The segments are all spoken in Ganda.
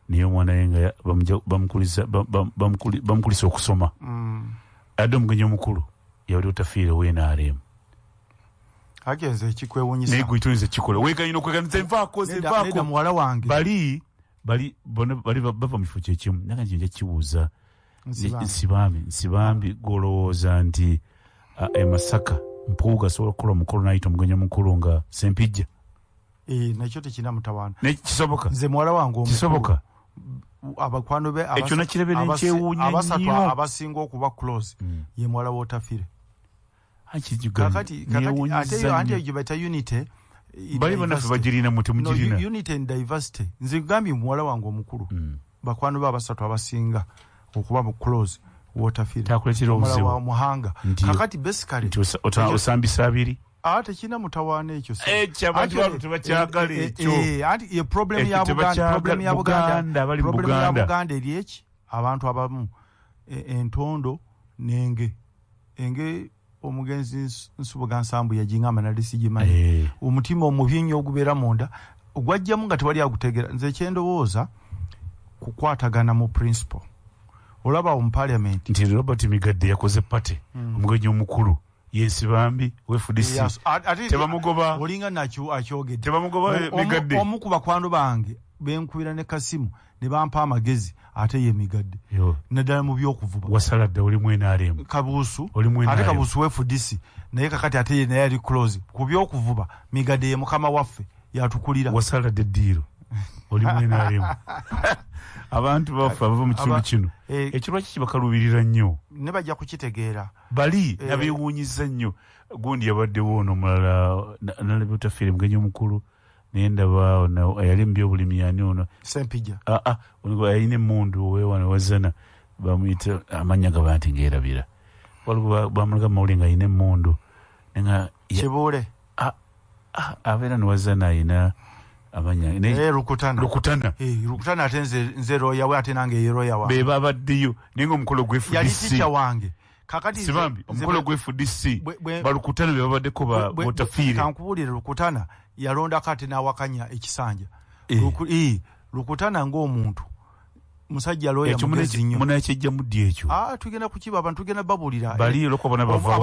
niyo mwana yenga bamukulisa okusoma adde omugenyi omukulu yawali otafiire w'NRM ageze kikwewunyisa naye gwitunze kikola weganyina okweganiza envaako muwala wange bali bava mu kifo kyekimu naga nti nja kibuuza nsibambi golowooza nti Masaka Mpuuga asobola okukola omukolo n'ayita omugenyi omukulu nga Sempijja nakyo tekina mutawaana kisoboka nze muwala wange omukulu kisoboka abakwano be ekyo nakirebe nekyewuunya abasatu abasinga okuba close ye muwala w'otafiire kakati ate gye bata unity bali banaffe bagirina muti mugirina unity and diversity nze gambye muwala wange omukulu bakwano be abasatu abasinga okuba mu close w'otafiire takuletera obuzibu wa muhanga kakati basically osambisa abiri tekina mutawaana ekyo abantu balu tebakyagala ekyo ye problem ya Buganda eri eki abantu abamu entondo nenge omugenzi Nsubuga Nsambu yagingamba nali sigimanyi omutima omubi nnyo ogubeera munda gwajjamu nga tewali agutegeera nze kyendowooza kukwatagana mu principle olaba mu parliament nti Robert Migadde yakoze pate omugenyi omukulu yensibambi FDC tebamugoba olinga nakyo akyogedde tebamugoba Migadde omu ku bakwano bange benkubira ne Kasimu ne bampa amagezi ate ye Migadde naddala mu by'okuvuba wasaladde oli mu NRM Kabuusu ate Kabuusu FDC naye kakati ate ye naye ali close ku by'okuvuba Migadde ye mukama waffe yatukulira wasaladde ddiiro oli mu NRM abantu baffe abava mu kitundu kino ekirwa kibakaluubirira nnyo ne bajja kukitegeera bali nabeewuunyiza nnyo gundi yabaddewo ono omulala nalabe otafiire mugenyi omukulu naye ndaba yali mu byobulimi yani ono Sempijja yalina emmundu weewano wazana bamuyita amannya gaba nti ngeerabira waliwo bamulaga mawuli nga alina emmundu Kibuule abeera newazana ayina Lukutana ate nze roya we ate nange ye roya wa beba abaddeyo naye ng'omukolo gw'FDC yali ticha wange kakati sibambi omukolo gw'FDC balukutana be babaddeko botafiire kankubuulire Lukutana yalondako ate n'awakanya ekisanja Lukutana ng'omuntu musajja loya mugezi nnyo munakyejja muddi ekyo tugenda kukiba abantu tugenda babulira bali loko bana bava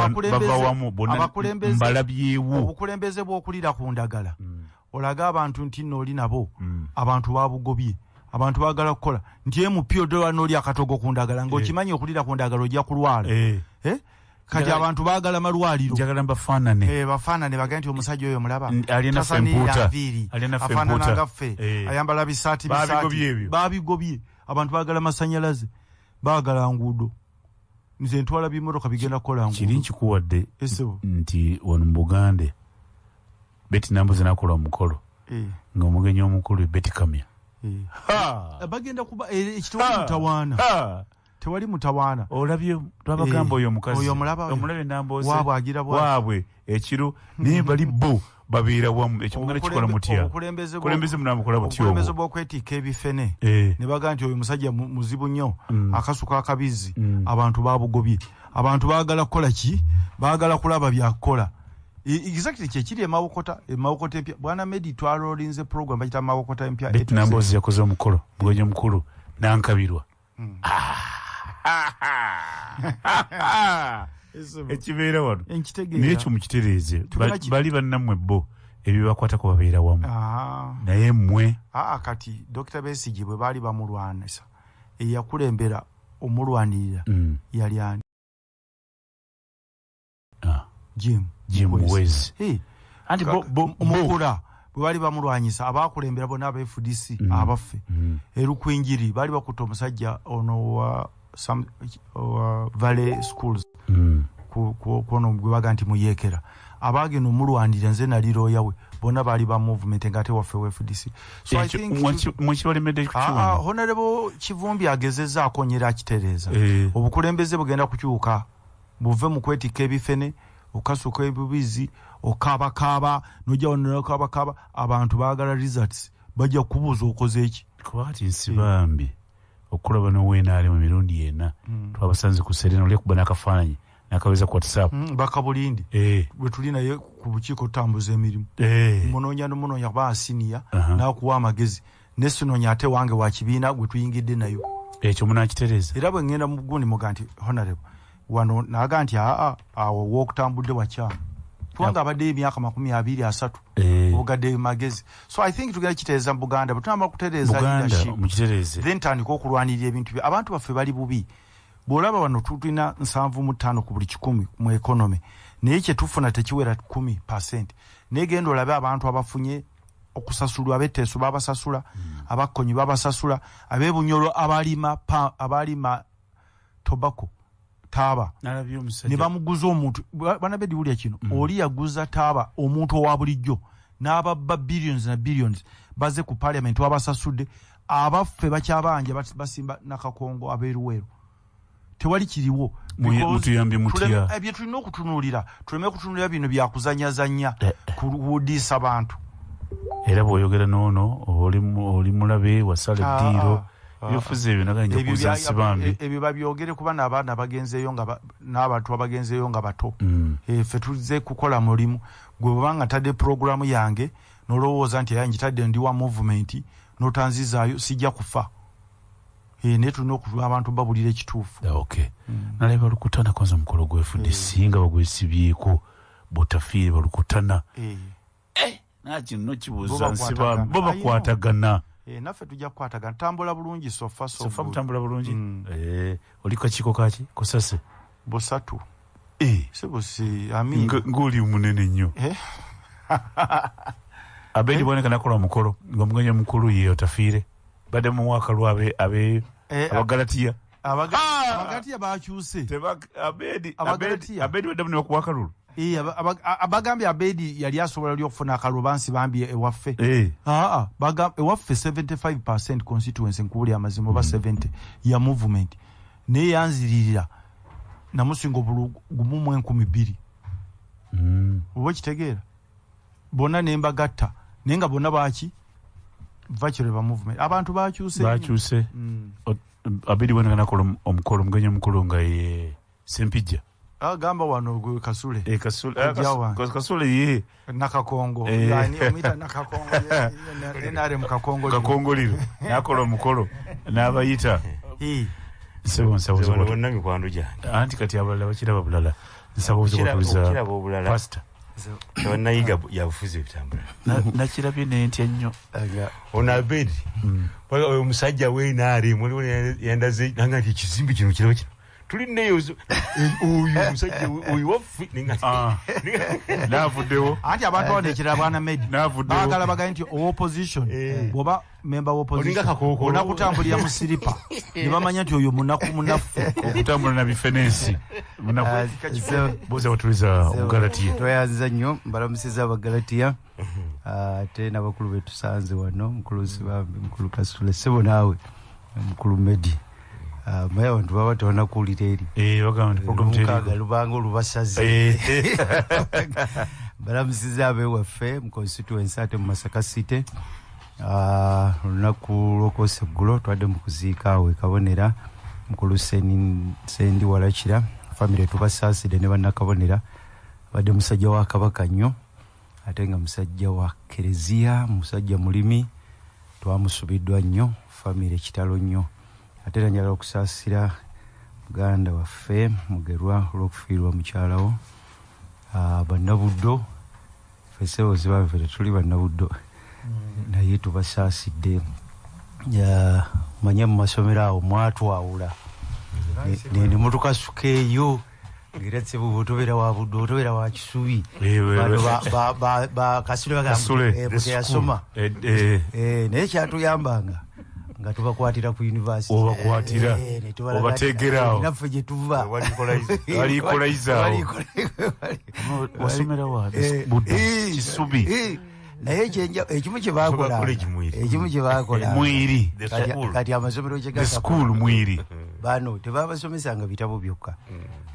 wamu bonna mbalabyewo obukulembeze bw'okulira ku ndagala olaga abantu nti nno oli nabo abantu babugobye abantu baagala kukola nti empyo dola n'oli akatogo ku ndagala ng'okimanyi okulira ku ndagala ojja kulwala kati abantu baagala malwaliro njagala bafaanane baga nti omusajja oyo mulaba alina fempuuta afaanana nga ffe ayambala bisaati babigobye abantu baagala masanyalaze baagala nguudo nze ntwala bimotoka bigenda kukola nguudo kiri nkikuwadde nti wano mu Bugande Betty Nambuzi nakola omukolo ng'omugenyi omukulu Betty Kamya bagenda kuba tewali mutawaana olabye twabagamba oyo omukazi omulabe Nambuzi waabwe ekiro naye bali bo babeera wamu ekyo muganda kikola mutya obukulembeze munamukola butya obukulembeze bw'okwetiika ebifene ne baga nti oyo musajja muzibu nnyo akasuka akabizi abantu babugobye abantu baagala kukola ki baagala kulaba byakukola exactly kyekiri emawokota empya bwana Meddie twalolinze program bakita emawokota empya Betty Nambuzi yakoze omukolo mugenyi omukulu nankabirwa ekibeera wano naye ekyo mukitereeze bali bannammwe bo ebyo bakwatako babeera wamu naye mmwe kati Dr. Besigye bwe baali bamulwanisa eyakulembera omulwanirira yali ani Jim Wezi anti omukula bwe bali bamulwanyisa abakulembera bonna aba FDC abaffe erukwinjiri bali bakuta omusajja ono wa Valley Schools kuono gwe baga nti muyeekera abagenda omulwanirira nze nali looya we bonna baali ba movement nga ate waffe FDC so I think mwekibalemedde kukiwona Honorable Kivumbi agezezza akonyera akitereeza obukulembeze bugenda kukyuka buve mu kwetika ebifene okasuka ebibizi okabakaba nojja onokabakaba abantu baagala results bajja kubuuza okoze eki kwati nsibambi okulaba n'owenaale mu mirundi yena twabasanze ku Serena oli kuba n'akafaananyi n'akaweza ku WhatsApp bakabulindi bwe tuli naye ku bukiiko tutambuza emirimu munoonya kuba asiniya n'akuwa amagezi nesinonya ate wange wa kibiina gwe tuyingidde nayo ekyo munakitereza era bwe ngenda mu gundi muga nti honorable wano naga nti awo wokutambudde wakyama kubanga abadde emyaka 23 obugadde magezi. So I think tugenda kitereeza mu Buganda butamba kutereeza leadership then tandika okulwanirira ebintu abantu baffe bali bubi. Bwolaba wano tulina 75 ku buli 100 mu economy naye kye tufuna tekiwera 10%. Negenda olabe abantu abafunye okusasulwa abeteeso babasasula abakonyi babasasula abebunyolo abalima tobacco taba ne bamuguza omuntu bana Meddie wulya kino oli yaguza taba omuntu owa bulijjo n'ababba billions na billions baze ku parliament wabasasudde abaffe bakyabanja basimba nakakongo aberuweru tewali kiriwo mutuyambye mutya ebyo tulina okutunuulira tuleme kutunulira bino byakuzanyazanya kuwudisa abantu era bw'oyogera noono oli mulabe wasala eddiiro byofuze ebyo naganja kuza sibambi ebyo babyogere kuba n'abaana bagenzeeyo nga n'abantu abagenzeeyo nga bato ffe tuze kukola mulimu gwe bwebanga tadde programu yange nolowooza nti yanjitadde ndi wa movement notanzizaayo sijja kufa naye tulina okuwa abantu babulira ekituufu. Okay. Naleba Lukutana kwanza mukolo gwefudde singa bagwesibyeko botafiire balukutana nakino kibuuza nsibambi bo bakwatagana naffe tujja kukwatagana tambula bulungi sofa mutambula bulungi oli kakiiko kaki kusase busatu sibusi ng'oli munene nnyo Abedi boneka nakola mukolo ng'omugenyi mukulu ye otafiire badde mu mwaka lwabe abagalatiya abagalatiya bakyuse Abedi badde mu kuwakalulu abagambye Abedi yali asobola oli okufuna akalubansi bambi ewaffe ewaffe 75% constituency nkubuli amazima oba 70 ya movement naye yanziririra namusinga obulugumu mu 1200 oba kitegeera bonna nembagatta naye nga bonna baki vachireva movement abantu bakyuse Abedi wena nakola omukolo mugenyi mukulu nga ye Sempijja gamba wano gwe Kasule Kasule ye nakakongo yani omita nakakongo nare mukakongo kakongoliro nakola omukolo n'abayita sebonsa bonna mikwano gyange anti kati abalala bakiraba bulala nsaba okutuliza pastor nayiga yabufuza ebitambula nakirabye nentya nnyo ono Abedi oyo omusajja w'enaare muliwo yandaze nanga nti ekizimbe kino kiraba kino tulineyo oyo omusajja oyo waffe naavuddewo anti abantu abadekera bwana Meddie baagala bagaye nti opposition bwoba member opposition onakutambulira mu siripa ne bamanya nti oyo munaku munaffe okutambula na bifenensi boza watuliza Omugalatiya tweyanza nnyo mbalamusiza Abagalatiya ate n'abakulu betusanze wano mukulu Sibambi mukulu Kasule Ssebo naawe mukulu Meddie maya abantu baba tebanakuwulira eri bagamba lubanga olubasaze balamusiza abewaffe mu constituency ate mu Masaka City olunaku lw'okwosa eggulo twadde mu kuziika awo ekabonera mukulu Sendi Walakira famire tubasaasire ne bannakabonera badde musajja wa Kabaka nnyo ate nga musajja wa Kereziya musajja mulimi twamusubiddwa nnyo famire kitalo nnyo ate njagala okusaasira muganda waffe Mugerwa olw'okufiirwa mukyalawo bannabuddo fesebo zibave tuli bannabuddo naye tubasaasidde manye mu masomero awo mwatwawula ne mutukasuka eyo ngera tsibu otobeera wa buddo otobeera wa Kisubi Kasule bagamba yasoma naye kyatuyambanga nga tubakwatira ku university obakwatira obategeraawo naffe gye tuva walikolayizaawo wasomera wa buddo Kisubi naye ekimu kye baakola mwiri kati amasomero the school mwiri bano tebabasomesanga bitabo byokka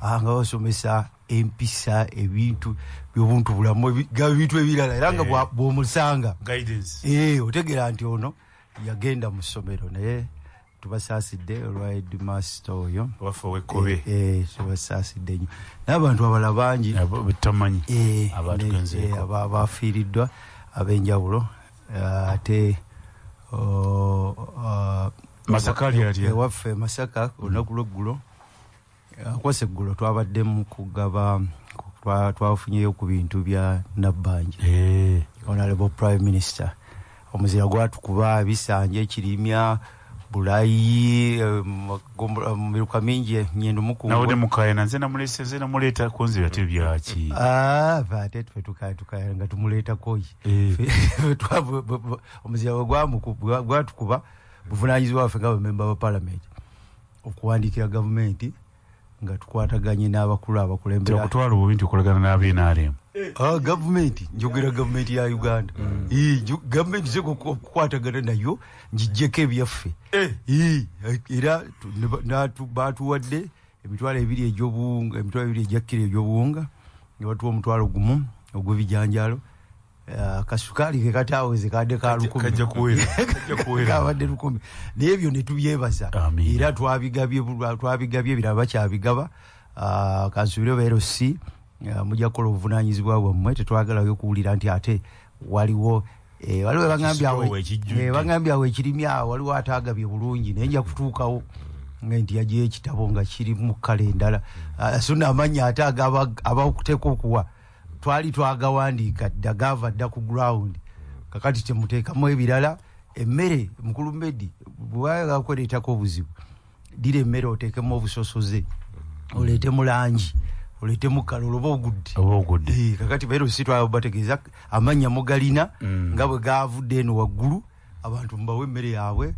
nga basomesa empisa ebintu by'obuntu bulamu bintu ebirala era nga bw'omusanga otegera nti ono yagenda mu ssomero naye tubasaasidde olwa headmaster oyo waffe owekkobe tubasaasidde nnyo n'abantu abala bangi betamanyi abafiiriddwa ab'enjawulo ate Masakali ati waffe Masaka olunaku lw'eggulo akwase eggulo twabadde mu kugaba twafunyeyo ku bintu bya Nabbanja Honorable Prime Minister omuzira gwatukuba bisanje ekirimya bulayi miruka mingi nyendo mukungu nawe mukaye nanze namuleseze namuleta kunzi yate byaki vate twe tukaya nga tumuleta koyi omuzira gwatukuba buvunanyizibwa waffe nga member wa parliament okuwandikira government nga tukwataganye n'abakulu abakulembera okutwala obubinti okolagana n'abenaremu government njogera government ya Uganda government zeko kukwatagana nayo njijjeko ebyaffe era batuwadde emitwalo ebiri egy'obuwunga emitwalo ebiri egyakkira egy'obuwunga ne batuwa omutwalo gumu ogw'ebijanjalo kasukali ke kataweze kadde ka 10 kajja kuwera kabadde 10 n'ebyo ne tubyebaza era twabigabye biraba bakyabigaba kansubire beerosi mujja kukola obuvunanyizibwa bwammwe tetwagalayo kuwulira nti ate waliwo bagambye awo ekirimyawo waliwo ate agabye bulungi naye nja kutuukawo nti yagiye ekitabo nga kiri mu kkala endala so n'amanya ate abakuteeka okuwa twali twagawandiika dda gava dda ku ground kakati temuteekamu ebirala emmere mukulu Meddie bw'oyagala kwereetako obuzibu dira emmere oteekemu obusosoze oleete mu langi oleete mu kkala olwoba ogudde kakati beero si twabategeeza amannya mugalina nga bwe gaavudde eno waggulu abantu mubawe emmere yaabwe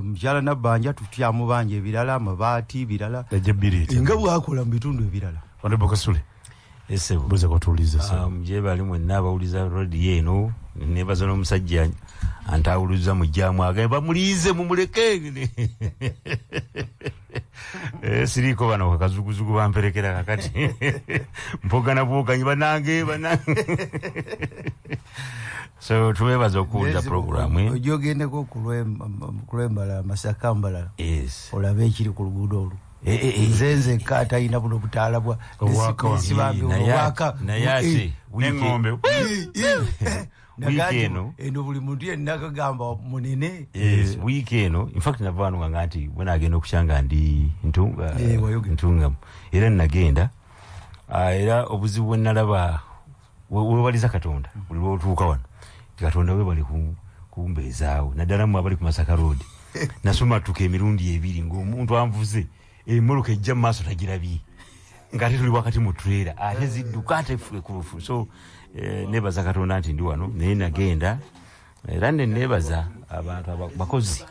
mukyala Nabbanja tutyamu banja ebirala amabaati birala nga bwakola mu bitundu ebirala Kasule Esebo buze kutuliza mje bali mwenna abawuliza radio eno nebaza n'omusajja antawuluza mu jamu agamba mulize mumuleke siriko bano kazuguzugu bamperekera kakati mpogana bwoganyi banange so tuwebaza okuwuliza programu ojogendeko kulwembala Masaka mbala olabe ekiri ku luguudo olwo nzenze kata ina buno butaala bwa waka nayase n'engombe weekend eno buli muntu yenna akagamba munene weekend in fact navaanunga nti bwena agenda okukyanga ndi ntungamu era nagenda era obuzibu bwe nalaba webaliza Katonda buli lwotuuka wano Katonda webali kumbeezaawo naddala mu abali ku Masaka road nasomatuka emirundi ebiri ng'omuntu anvuze emmotoka ejja mu maaso tagirabye ng'ate tuli wakati mu trailer ate zidduka ate effulufu so nebaza Katonda nti ndi wano naye nagenda era nebaza abantu abakozi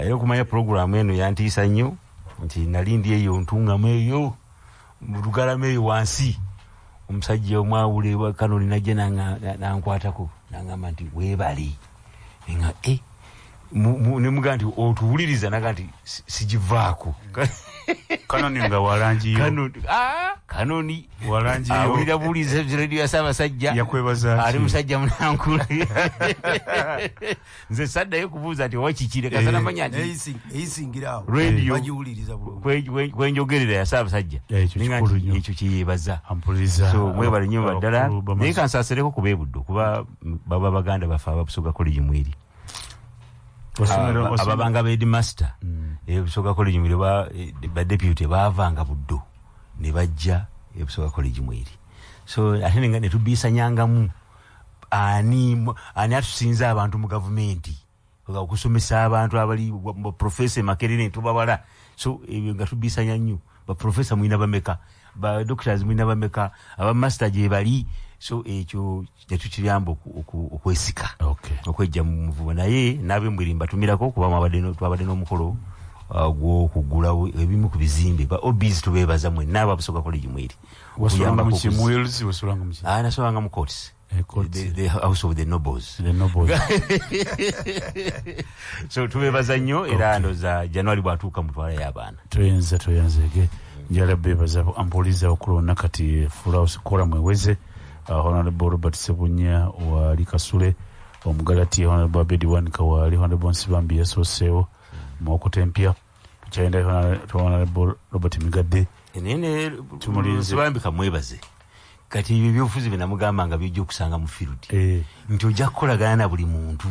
era okumanya programu eno yantiisa nnyo nti nali ndi eyo ntungamu eyo mu lugalama eyo wansi omusajja omwawule wa Kanoni najja nankwatako nangamba nti weebali nga nemuga nti otuwuliriza naga nti sigivaako Kanoni nga walangiyo Kanoni walangiyo awulira buuliza radio ya Ssaabasajja yakwebaza ali musajja munankula nze saddayo kubuuza nti wakikire kasana manya nti eyisingirawo radio bagiwuliriza bulungi kwenjogerera ya Ssaabasajja ekyo kiyeebaza so mwebale nnyo baddala naye kansaasereko kubeebudde kuba baba baganda bafe ababusoga college mweri ababanga headmaster ebusoga college mweri ba deputy baavanga buddo ne bajja ebusoga college mweri so ate ne tubiisanyangamu ani atusinza abantu mu gavumenti okusomesa abantu abali professor Makerere tubabala so ebyo nga tubiisanya nnyo ba professor mwina bameka ba doctors mwina bameka aba master gye bali so ekyo kyatuyamba okwesika okwejja mu muvubo naye nabe mwirimba tumirako kuba twabadde n'omukolo gw'okugulawo ebimu ku bizimbe ba obis tubeebaza mwe n'aba busoga college mweri nasolanga mu courts the house of the nobles so tubeebaza nnyo era ndoza January bwatuuka mutwala y'abaana toyenze njala beebaza ampoliza okulona kati full house kola mweweze Honorable Robert Sebunya wa Kasule omugalati Honorable Abedi Wanika wa Honorable Nsibambi yasoseewo mwokutempya tukyayenda Honorable Robert Migadde nene Nsibambi kamwebaze kati ebyo byobufuzi bye namugamba nga bijja okusanga mu field nti ojja kukolagana na buli muntu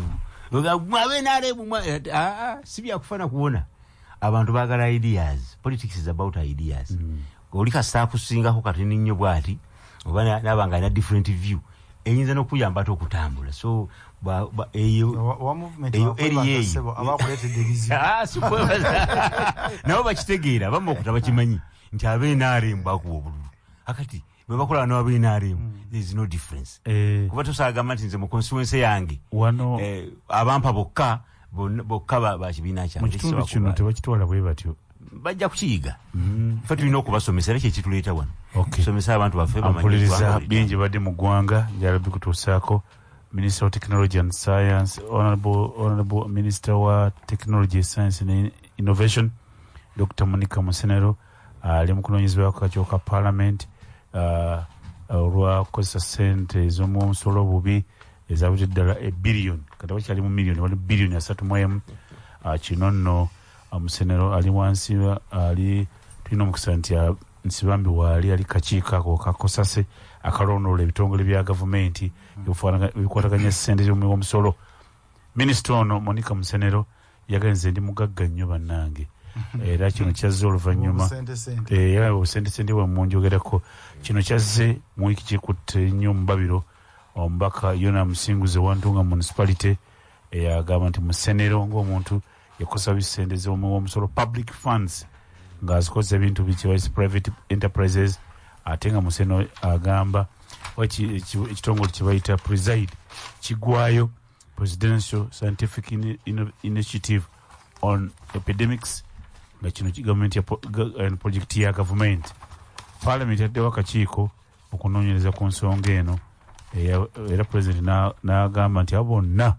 si byakufana kuwona abantu baagala ideas. Politics is about ideas. Oli kasita akusingako katini nnyo bw'ati oba n'abanga alina different view eyinza n'okuyamba ate okutambula. So eyo eri eyo nabo bakitegeera bamma okuta bakimanyi nti ab'NRM bakuwa obululu akati bwe bakola n'ab'NRM there is no difference. Kuba tosaagamba nti nze mu constituency yange abampa bokka bakibiina kyange. Mu kitundu kino tebakitwala bwe batyo, bajja kukiyiga. Ffe tulina okubasomesa era kyekituleeta wano. Tusomesa abantu baffe bampuliriza bingi badde mu ggwanga njalabi kutuusaako. Minister of Technology and Science, Honorable Minister wa Technology, Science and Innovation, Dr. Monica Musenero, ali mu kunoonyezebwako akakiiko ka Parliament olwa kukozesa ssente ez'omusolo obubi ezabudde ddala $1 kati bakyali mu miliyoni wali $3.1. Kino nno Musenero ali wansi ali tulina omukisa nti Nsibambi waali ali kakiiko ako kakosase akalondoola ebitongole bya gavumenti ebikwataganya ssente z'omusolo. Minisita ono Monica Musenero yagenze ndi mugagga nnyo bannange era kino kyazze oluvannyuma obusentesente bwe munjogerako. Kino kyazze mu wiiki kikutte nnyo mu Babiro omubaka Yona Musinguze Wantunga Municipality agamba nti Musenero ng'omuntu yakosa bisente z'omusolo public funds ng'azikoze ebintu bikiwaisi private enterprises. Ate nga Musenero agamba ekitongole kye bayita preside kigwayo Presidential Scientific Initiative on Epidemics nga kino gavumenti ya projekiti ya gavumenti. Parliament yaddewo akakiiko okunoonyereza ku nsonga eno era President n'agamba nti abonna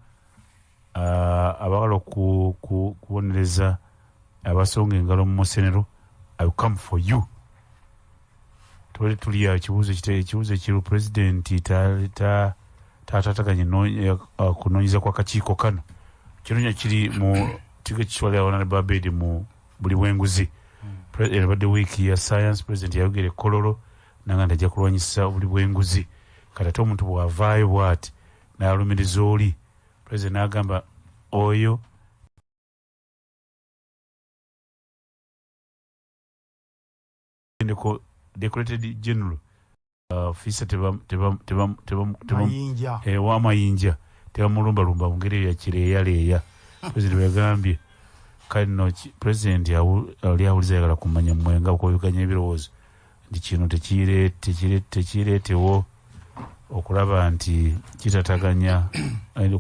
abagala okubonereza abasonga engalo mu Musenero, I will come for you. Tuli ekibuuzo ekiru President tatataganye kunoonyeza kwa kakiiko kano. Kino kiri mu kigo kitwalira Honorable Abedi mu buli bwenguzi. Ebadde wiiki ya Science, President yayogera Kololo nanga ndajja kulwanyisa buli bwenguzi. Kati ate omuntu bw'avaayo bw'ati n'alumiriza oli President n'agamba oyo Decorated General Fisa w'amayinja tebamulumbalumba mu ngeri ya kireeyaleeya. President yagambye kale nno President ali awuliza ayagala kumanya mwenga okuyuganya ebirowoozo nti kino tekireetewo okulaba nti kitataganya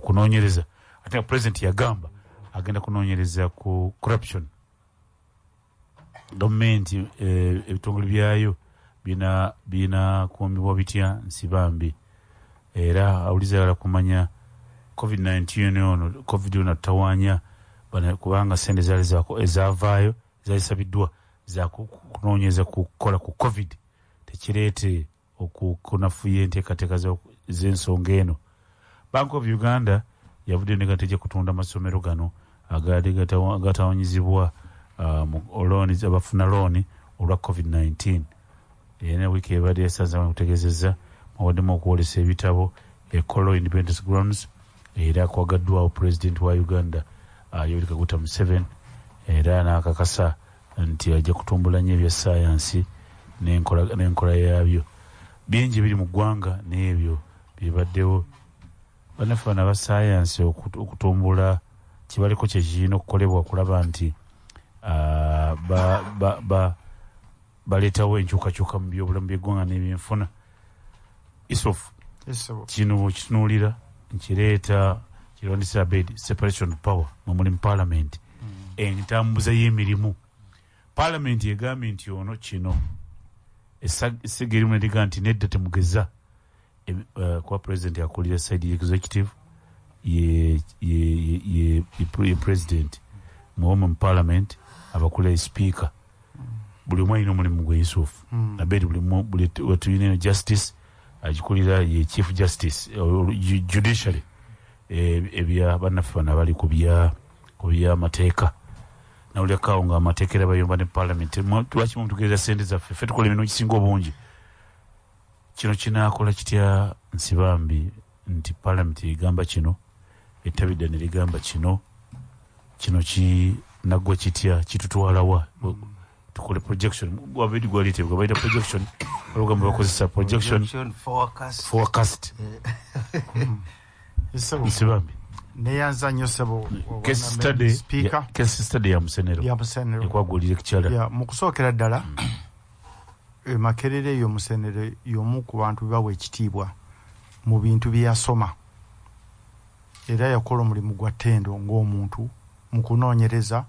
kunoonyereza. Ate President yagamba agenda kunoonyereza ku corruption. Gavumenti ebitongole byayo bina kuumibwa bitya Nsibambi era awuliza ayagala kumanya COVID-19 ono COVID ono tawaanya kubanga sente ezavaayo zayisabiddwa za kunoonyeza kukola ku COVID tekireete okunafuya enteekateeka z'ensonga eno. Bank of Uganda yavudde ne gatejja kutunda amasomero gano gatawanyizibwa abafuna looni olwa COVID-19. Era wiiki ebadde yasaza okutegeezezza muwaddemu okuwolesa ebitabo Ekolo Independence Grounds era kwagaddwawo President wa Uganda Yoweri Kaguta Museveni era n'akakasa nti ajja kutumbula nnyo ebya sayansi n'enkola yaabyo. Bingi biri mu ggwanga n'ebyo bibaddewo. Bannaffe bano aba sayansi okutumbula kibaliko kye kirina okukolebwa okulaba nti baleetawo enkyukakyuka mu byobulamu by'eggwanga n'ebyenfuna. Isofu kino kitunuulira nkireeta kirondesa Abedi separation power mu mulimu Parliament entambuza y'emirimu. Parliament egambye nti ono kino essega erimu nediga nti nedda temugeza kuba President akulira side executive ye President mu Parliament abakula speaker buli omu alina omulimu gwe Yusufu. Abedi buli wetuyina justice agikulira ye chief justice judiciary ebya bannaffe bano abali ku by'amateeka nawulirakawo nga amateeka era bayomba ne Parliament. Lwaki mutugereza sente zaffe ffe tukola emirimu gisinga obungi. Kino kinaakola kitya Nsibambi nti Parliament egamba kino ettabidde ne ligamba kino nagwa kitya kitutwalawa tukole projection wabedi gwalitebwa bayita projection olugamba bakozesa projection forecast isibambi neyanza nnyo ssebo case study ya Musenero ekwagulire kikyala mu kusookera ddala Makerere eyo Musenero y'omu ku bantu bawa ekitiibwa mu bintu bye yasoma era yakola omulimu gwa ttendo ng'omuntu mu kunoonyereza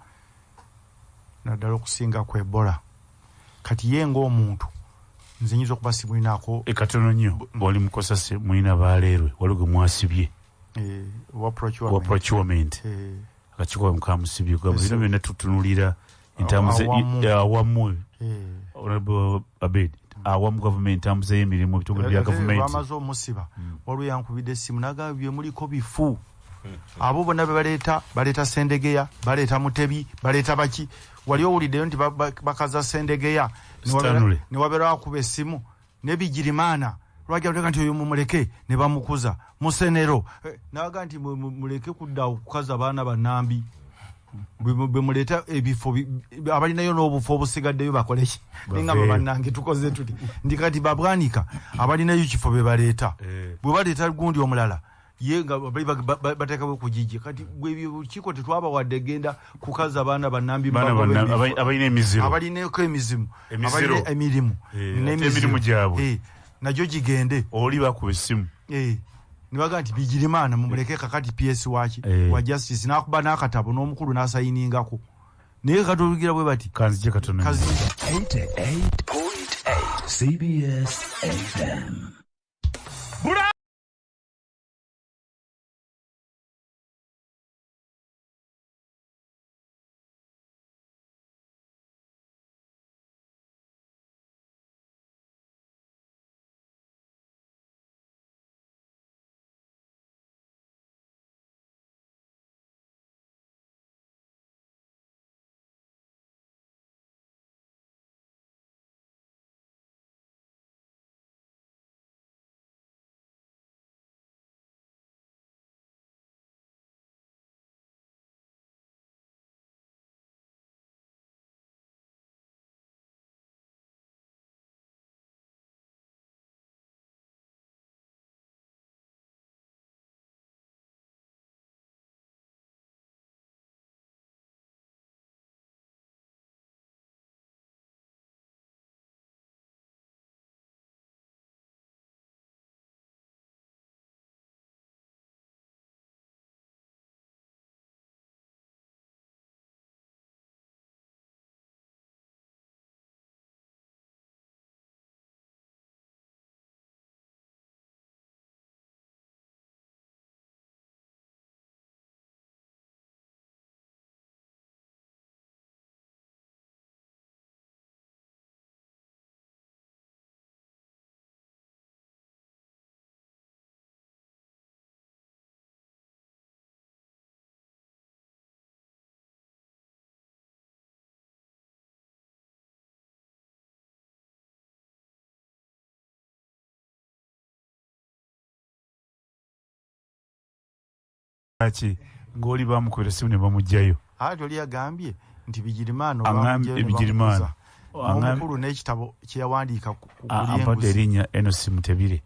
naddala okusinga ku Ebola kati ye ng'omuntu nze nyinza okuba simulinaako ekatono nnyo oli mukosase mulina baaleerwe wali gwe mwasibye wa procurement akakikola mukamusibye bino byonna tutunulira entambuze awamu Honorable Abed awamu gavumenti entambuze y'emirimu ebitongole bya gavumenti bamaze omusiba waliwo yankubidde essimu nagamba byemuliko bifu abo bonna baleeta Sendegeya baleeta Mutebi baleeta baki wali owuliddeyo nti bakaza Sendegeya ne wabeera wakuba essimu ne Bigirimana lwajja nti oyo mumuleke ne bamukuza Musenero naga nti muleke kudda okukaza abaana bannambi bwe muleeta ebifo abalinayo n'obufu obusigaddeyo bakoleki nengamba bannange tukoze tuti ndi kati babwanika abalinayo kifo be baleeta bwe baleeta gundi omulala ye nga bateekawo kugijje kati bwebyo kiko tetwabawadde genda kukaza abaana bannambi abalina emizimu abalinako emirimu gyabwe najyo gigende oli bakuba essimu nibaga nti Bigirimana mumuleke kakati PS wa justice nakuba n'akatabo n'omukulu n'asayiningako naye katolugira bwe bati kanzije katono 88.8 CBS FM ng'oli bamukubira essimu ne bamugjayo oli yagambye nti Bigirimana Bigirimana omukulu n'ekitabo kye yawandiika ku ampadde erinnya Enosi Mutebire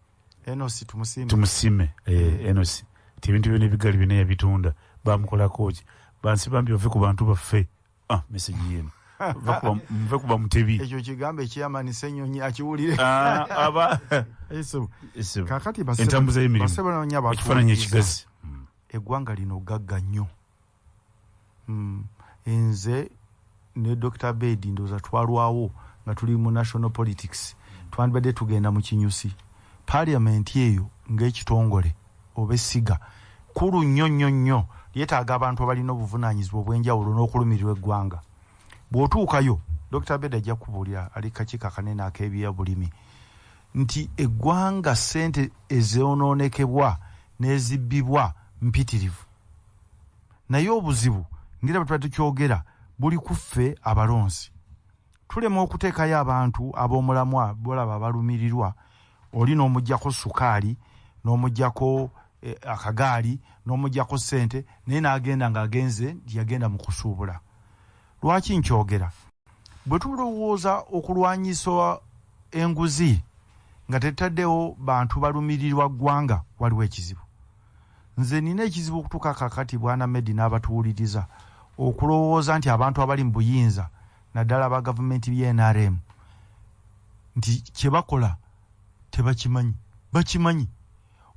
Enosi tumusime Enosi ti ebintu byonna ebigali byonna yabitunda bamukolako ki bansibambi bave ku bantu baffe message yeno mve kuba Mutebi ekyo kigambo ekyamanisa ennyonyi akiwulire kakati entambuza y'emirimu ekifaananyi ekigazi eggwanga lino gagga nnyo nze ne Dr. Bedi ndowooza twalwawo nga tuli mu national politics twandibadde tugenda mu kinyusi parliament eyo ng'ekitongole oba essiga kulu nnyo lyetaaga abantu abalina obuvunaanyizibwa obw'enjawulo n'okulumirirwa eggwanga bw'otuukayo Dr. Bedi ajja kubuulira ali kakiiko akanene ak'ebyobulimi nti eggwanga ssente ezoonoonekebwa n'ezibbibwa mpitirivu naye obuzibu ngira bwe tuba tukyogera buli kuffe abalonzi tulema okuteekayo abantu ab'omulamwa bolaba abalumirirwa oli n'omuggyako sukaali n'omuggyako akagaali n'omujjako ssente naye n'agenda ng'agenze yagenda mu kusuubula. Lwaki nkyogera? Bwe tulowooza okulwanyisa enguzi nga tetaddewo bantu balumirirwa ggwanga, waliwo ekizibu. Nze nina ekizibu okutuuka kakati bwana Meddie n'abatuwuliriza okulowooza nti abantu abali mu buyinza naddala aba gavumenti y'NRM nti kye bakola tebakimanyi. Bakimanyi.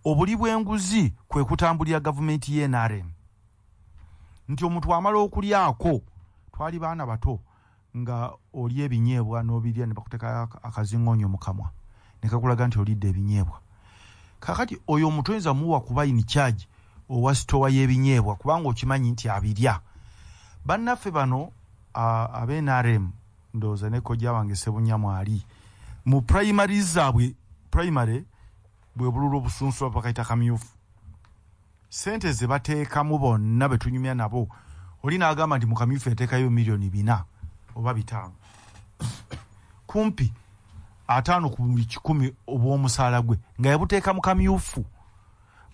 Obuli bw'enguzi kwe kutambulira gavumenti y'NRM. Nti omuntu amala okulyako, twali baana bato nga oli ebinyeebwa n'obirya ne bakuteka akazingonyo mu kamwa ne kakulaga nti olidde ebinyeebwa. Kakati oyo omuntu oyinza muwa kuba in charge owa sitowa y'ebinyeebwa kubanga okimanyi nti abirya. Bannaffe bano ab'NRM ndowooza ne kojja wange Ssebunya mwali mu primary zaabwe, primary bwe bululu obusunsu bakayita kamyufu. Sente ze bateekamu bonna be tunyumya nabo oli n'agamba nti mu kamyufu yateekayo miliyoni 4 oba 5. Kumpi 5 ku 100 obw'omusaala gwe nga yabuteeka mu kamyufu.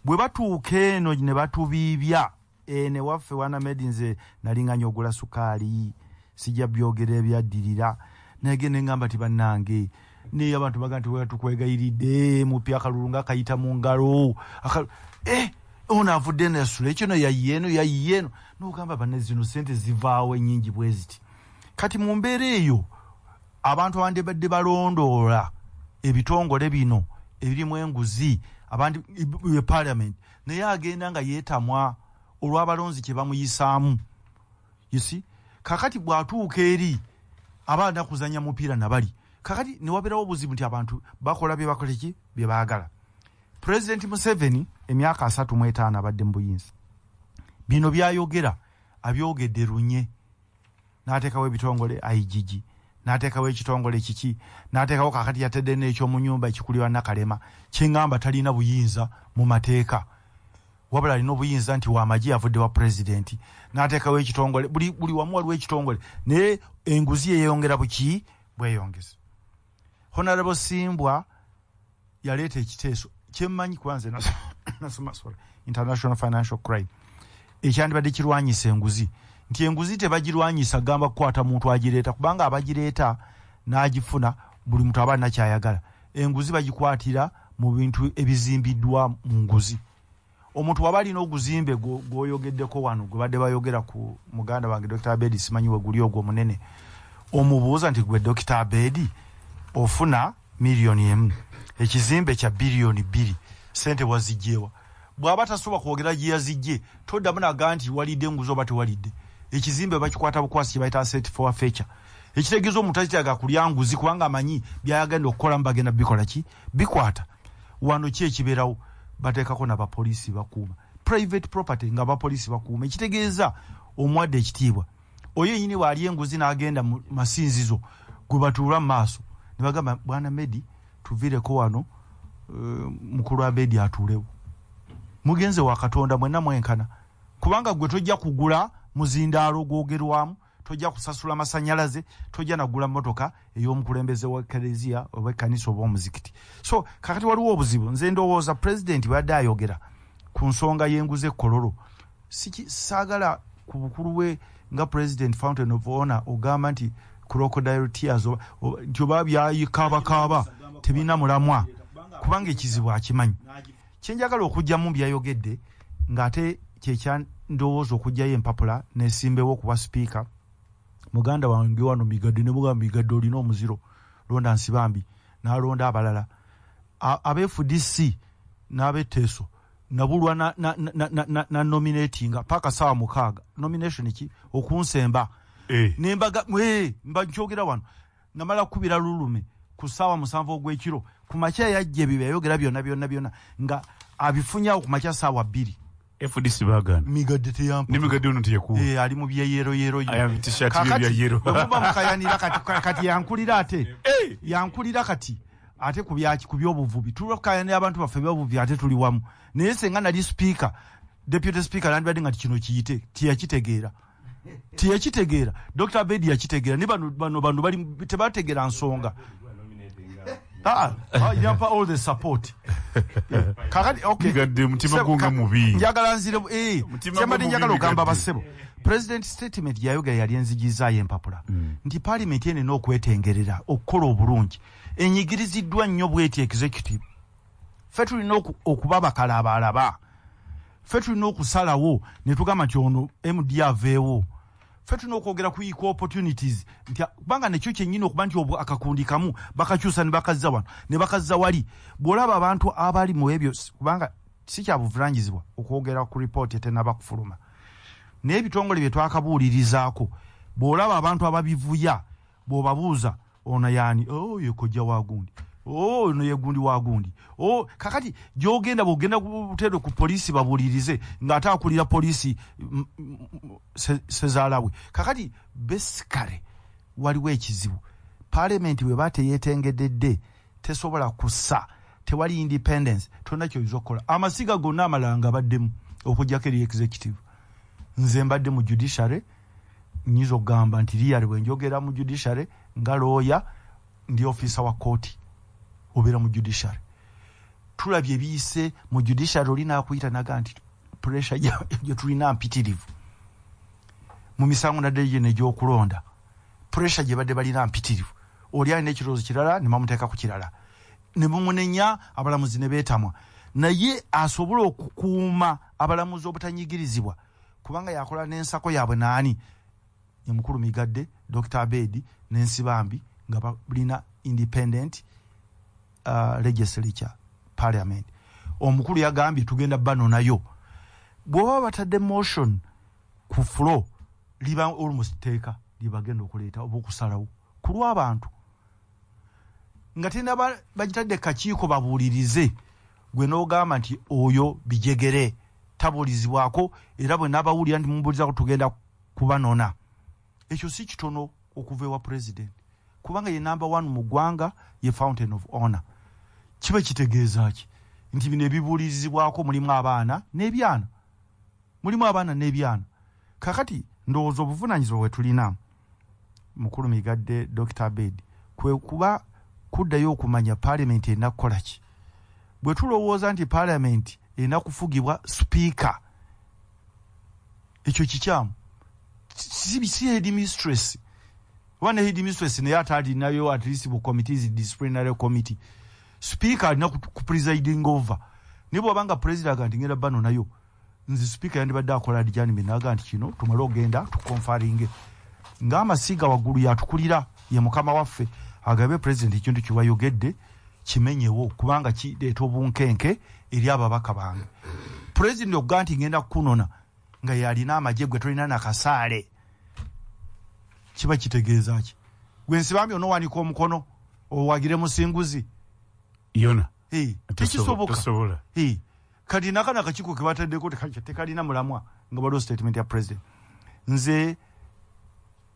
Bwe batuuka eno ne batubiibya ne waffe wana Meddie nze nalinganya ogula sukaali sijja byogera ebyaddirira nagende ngamba ti bannange naye abantu baga nti weya tukwegayiridde mupya akalulu nga kayita mu ngalo ono avudde nesula ekyo no yayiyeeno n'ogamba banne zino sente zivaawo ennyingi bwe ziti. Kati mu mbeera eyo abantu abandibadde balondoola ebitongole bino ebirimu enguzi abandi Palamenti naye agenda nga yeetamwa olw'abalonzi kye bamuyisaamu. You see? Kakati bw'atuuka eri abaana kuzanya mupiira nabali. Kakati ne wabeerawo obuzibu nti abantu bakola bye bakola ki bye baagala. President Museveni emyaka 35 abadde mu buyinza. Bino byayogera abyogedde lunye. N'ateekawo ebitongole IGG. N'ateekawo ekitongole kiki. N'ateekawo kakati yatedde n'ekyo mu nnyumba ekikulirwa Nakalema. Kyengamba talina buyinza mu mateeka. Wabula alina obuyinza nti w'amagye avudde wa pulezidenti. N'ateekawo ekitongole buli wamu waliwo ekitongole naye enguzi yeeyongera buki bweyongeza. Honorable Simbwa yaleeta ekiteeso kyemmanyi kubanze nasoma International Financial Crime ekyandibadde kirwanyisa enguzi nti enguzi tebagirwanyisa gamba kukwata muntu agireeta kubanga abagireeta n'agifuna buli muntu aba nakyayagala. Enguzi bagikwatira mu bintu ebizimbiddwa mu nguzi. Omuntu waba alina oguzimbe gwoyogeddeko wano gwe badde bayogera ku muganda wange Dr. Abedi simanyi we guli ogwo munene omubuuza nti gwe Dr. Abedi ofuna miliyoni 1 ekizimbe kya biliyoni 2 sente wazijjewa bw'aba tasobola kwogera gye yazijje toddamu naga nti walidde enguzi oba tewalidde ekizimbe bakikwata bukwasi kye bayita asset forfeiture ekitegeeza omuntu akityaga kulya nguzi kubanga amanyi byayagenda okukola bagenda bikola ki bikwata wano ki ekibeerawo bateekako n'abapoliisi bakuuma private property nga abapoliisi bakuuma ekitegeeza omwadde ekitiibwa oyo yenyini waali enguzi n'agenda mu masinzizo gwe batuula mu maaso ne bagamba bwana Meddie tuviireko wano mukulu Abedi atuulewo mugenze wa Katonda mwenna mwenkana kubanga gwe tojja kugula muzindaalo gwogerwamu tojja kusasula masanyalaze tojja nagula motoka ey'omukulembeze wa Eklezia oba ekkanisa oba omuzikiti. So kakati waliwo obuzibu nze ndowooza pulezidenti bwadde ayogera ku nsonga y'enguzi ekkololo saagala ku bukulu bwe nga President Fountain of Honor ogamba nti crocodile tears nti oba byayikaabakaaba tebina mulamwa kubanga ekizibu akimanyi. Kyenjagala okujjamu byayogedde ng'ate kyekyandowooza okujjayo empapula nesimbewo okuba sipiika muganda wange wano Migadde ne mugamba Migadde olina omuziro londa Nsibambi n'alonda abalala ab'FDC n'ab'Etteeso nabulwa na nominatinga paka sawa 6 nomination ki okunsemba nembaga mba nkyogera wano namala kubira lulume ku sawa 7 ogw'ekiro ku makya yajje bibeyogera byonna nga abifunyawo ku makya sawa 2 FDC bagana Migadde teyampa ni Migadde ono teyakuwa ali mu byeyero aya t-shirt bya yero bamumba mukayanira kati yankulira ate yankulira kati ate ku by'obuvubi tulokayanira abantu baffe by'obuvubi ate tuli wamu naye senga nali speaker deputy speaker nandibadde nga kino kiyite tiyakitegeera Dr. Abedi yakitegeera ni bano bali tebategeera nsonga Yampa all the support. Kakati okay. Gadde mutima gunga mubi. Njagala nzire Kyambadde njagala ogamba basebo. President statement yayogera yali enzigizaayo empapula. Nti parliament ene n'okwetengerera okukola obulungi. Enyigiriziddwa nnyo bw'eti executive. Ffe tulina okuba bakalaba. Ffe tulina okusalawo ne tugamba nti ono MD aveewo. Ffe tulina okwogera ku equal opportunities nti kubanga nekyo kyennyini okuba nti akakundi kamu bakakyusa ne bakazza wano ne bakazza wali. Bw'olaba abantu abali mu ebyo kubanga si kya buvunanyizibwa okwogera ku report etenaba kufuluma. N'ebitongole bye twakabuulirizaako bw'olaba abantu ababivuya bw'obabuuza ono yaani ye kojja wa gundi ono ye gundi wa gundi kakati gy'ogenda bw'ogenda buteero ku poliisi babuulirize ng'ate akulira poliisi sezaalawe kakati besikale waliwo ekizibu. Parliament bwe bateyeetengedde tesobola kussa tewali independence tonna kyoyinza okukola. Amasiga gonna amalala nga baddemu okuggyako eri executive. Nze mbadde mu judiciary nyizo gamba nti liyali bwe njogera mu judiciary nga lawyer ndi officer wa court obeera mu judiciary. Tulabye biyise mu judiciary olina akuyita naga nti pressure gye tulina mpitirivu mu misango nadde gye n'egyokulonda pressure gye badde balina mpitirivu oli alina ekirowoozo kirala ne bamuteeka ku kirala ne bamunenya abalamuzi ne beetamwa naye asobola okukuuma abalamuzi obutanyigirizibwa kubanga yakola n'ensako yaabwe naani ye mukulu Migadde Dr. Abedi n'ensibambi nga balina independent legislature parliament. Omukulu yagambye tugenda bano nayo bw'oba batadde motion ku floor liba almost teeka libagenda okuleeta oba okusalawo ku lw'abantu nga tena bagitadde kakiiko babuulirize gwe n'ogamba nti oyo bijegere tabuulizibwako era bwe n'abawulira nti mumbuulizako tugenda kubanona. Ekyo si kitono okuva ewa president kubanga ye number 1 mu ggwanga ye fountain of honor. Kiba kitegeeza ki nti bino ebibuulizibwako mulimu abaana n'ebyana. Kakati ndowooza obuvunaanyizibwa bwe tulina mukulu Migadde Dr. Abedi kwe kuba kuddayo okumanya parliament erina kukola ki. Bwe tulowooza nti parliament erina kufugibwa speaker ekyo kikyamu si head mistress one head mistress naye atali nayo at least bu committees disciplinary committee speaker alina ku presiding over nibo banga president aganti ngenda bano nayo nzi speaker yandibadde akola dijani minaga nti kino tumale ogenda tukonfaringe ng'amasiga waggulu yatukulira ye mukama waffe agabe president ekintu kiwayogedde kimenyewo kubanga kireeta obunkenke eri ababaka bange. President oganti ngenda kukunona nga yalina amagye gwe tolina nakasaale kiba kitegeeza ki gwe nsibambi onowanika omukono owagire musinguzi yona tekisoboka kati nakana akakiiko ke bataddeko tekalina mulamwa nga baliwo statement ya president. Nze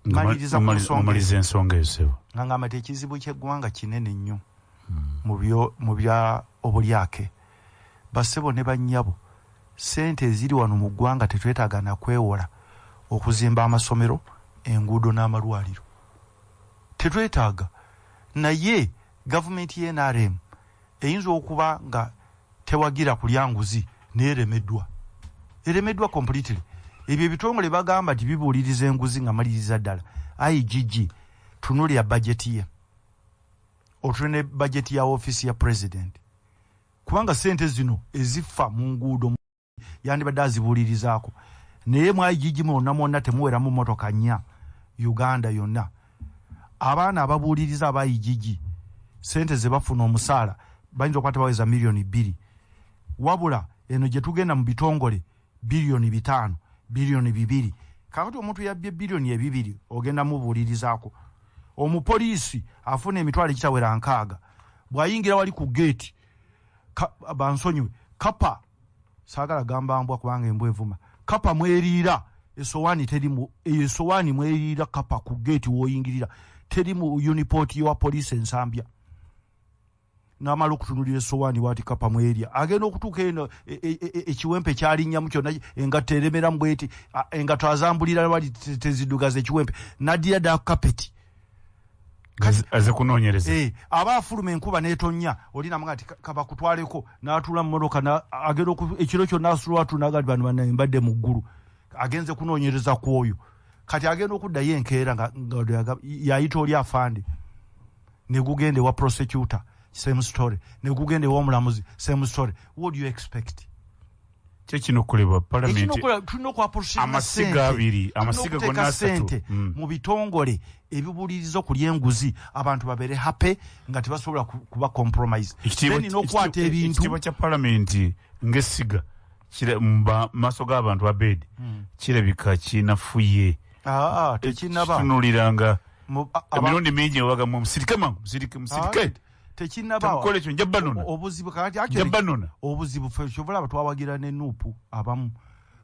maliriza ensonga esebo nga ngamba ekizibu ky'eggwanga kinene nnyo mu bya obulyake basebo ne bannyabo sente eziri wano mu ggwanga tetwetaaga na kwewola okuzimba amasomero enguudo n'amalwaliro tetwetaaga naye gavumenti y'NRM eyinza okuba nga tewagira kulyanguzi neeremeddwa completely. Ebyo ebitongole bagamba nti bibuuliriza enguzi nga maliriza ddala. IGG tunulira bajeti ye otune bajeti ya office ya president kubanga sente zino ezifa mu nguudo yandibadde azibuulirizaako naye mu IGG mwonna temuwera mu motoka nnya Uganda yonna. Abaana ababuuliriza aba IGG sente ze bafuna omusaala bayinza okuba tebaweza milioni 2 wabula eno gye tugenda mu bitongole bilioni 5 bilioni 2 kakati omuntu yabbye bilioni 2 ogenda mubuulirizaako. Omupoliisi afuna emitwalo ekitawera 6 bw'ayingira wali ku gate bansonyiwe kapa saagala gamba mbwa kubanga embwa evuma kapa mweriira esowaani terimu esowaani mweriira kapa ku gate w'oyingirira terimu uniport wa poliisi ensambya n'amala okutunulira esowaani waati kapa mweria agenda okutuuka eno ekiwempe kyalinnyamu kyonna engatto eremeramu bweti engatto azambulira wali tezidugaza ekiwempe naddira da kapeti aze kunoonyereza aba afuluma enkuba n'etonnya olina mga ati kaba kutwaleko n'atula mu motoka agenda ekiro kyonna asulwa tunaga bano banaye mbadde mu ggulu agenze kunoonyereza ku oyo kati agenda okuddayo enkeera nga yayita oli afande ne gugende wa prosecutor same story ne gugende wa omulamuzi same story. What do you expect? Kino kuleba parliament amasiga abiri amasiga gonna asatu mu bitongole ebibulirizo ku lyenguzi abantu babere happy nga tebasobola kuba compromise then n'okwata ebintu ekitiibwa kya parliament ng'essiga maaso g'abantu abedi kirabika kinafuye tekinaba tunuliranga emirundi mingi waga mu musirike tekinaba ekyo njabbanona obuzibu kati obuzibu kyobulaba twawagira n'ennuupu abamu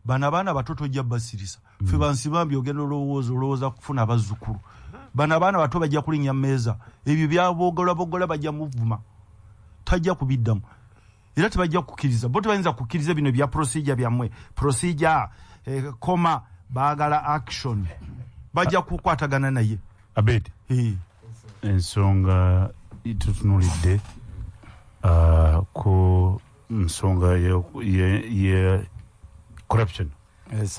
bano abaana bato tojja basirisa ffe bansibambi ogenda olowooza kufuna abazzukulu bano abaana bato bajja kulinnya mmeeza ebyo byabogola bajja muvuma tajja kubiddamu era tebajja kukkiriza bo tebayinza kukkiriza bino bya procedure byammwe procedure koma baagala action bajja kukwatagana naye abedi ensonga tutunulidde ku nsonga ye corruption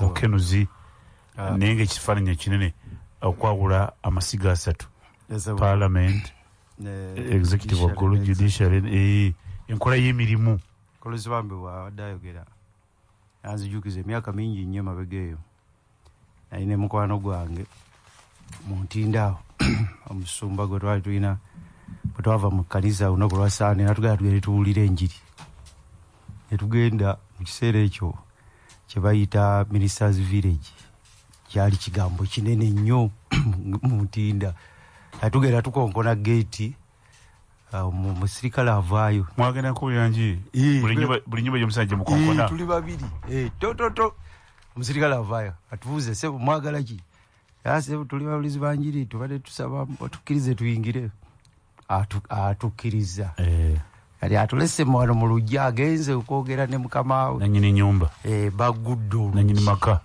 okenuzi naye ng'ekifaananyi kinene okwawula amasiga asatu parliament executive waggulu judiciary enkola y'emirimu kolozibambe bwabadde ayogera anzijukiza emyaka mingi nnyo mabega eyo nalina mukwano gwange mu Ntindaawo omusumba gwe twali tulina bwe twava mu kkanisa olunaku lwa Sande natugenda tugende tuwulire enjiri ne tugenda mu kiseera ekyo kye bayita Ministers Village kyali kigambo kinene nnyo mu Ntinda atugenda tukonkona geeti omusirikale avaayo mwagenda kuwulira njiri buli nyumba gy'omusajja mukonkona tuli babiri tototo omusirikale avaayo atubuuze sebo mwagala ki sebo tuli babulizi banjiri tubadde tusaba otukkirize tuyingire atukkiriza kati atulese wano mu lujja agenze okwogera ne mukama we nanyini nyumba bagudde oluggi nanyini maka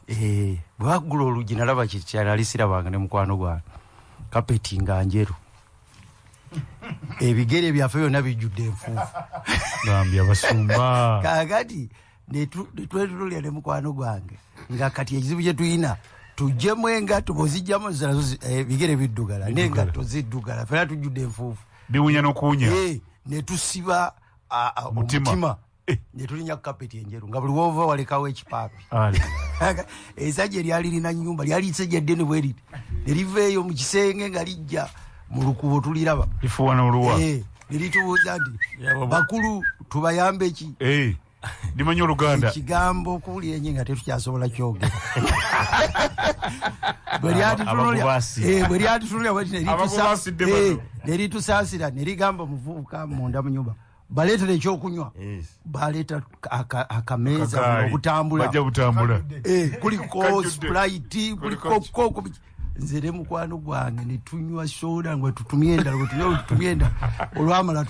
bwaggula oluggi nalaba kyali sirabanga ne mukwano gwange kapeti nga njeru ebigere byaffe byonna bijjudde enfuufu bambi abasumba kakati netwetulya ne mukwano gwange nga kati ekizibu kye tulina tujjemu engatto bwozijjamu ebigere biddugala n'engatto ziddugala fena tujjudde enfuufu biwunya n'okuwunya ne tusiba omutima ne tulinya kapeti enjeru nga buli woova walekawo ekipaapi esajja eryali lina nnyumba lyali isajja ddene bwe riti ne liveeyo mu kisenge nga lijja mu lukubo tuliraba lifuwa n'oluwa ne litubuuza nti bakulu tubayambe ki limanyi Oluganda ekigambo okuwulira enye nga tetukyasobola kyogera bwe lyatutunulya ne litusaasira ne ligamba omuvubuka munda mu nyumba baleetera ekyokunywa baleeta akameeza okutambula kuliko sprite kuliko koko nze ne mukwano gwange ne tunywa soda nga tutumye endala olwamala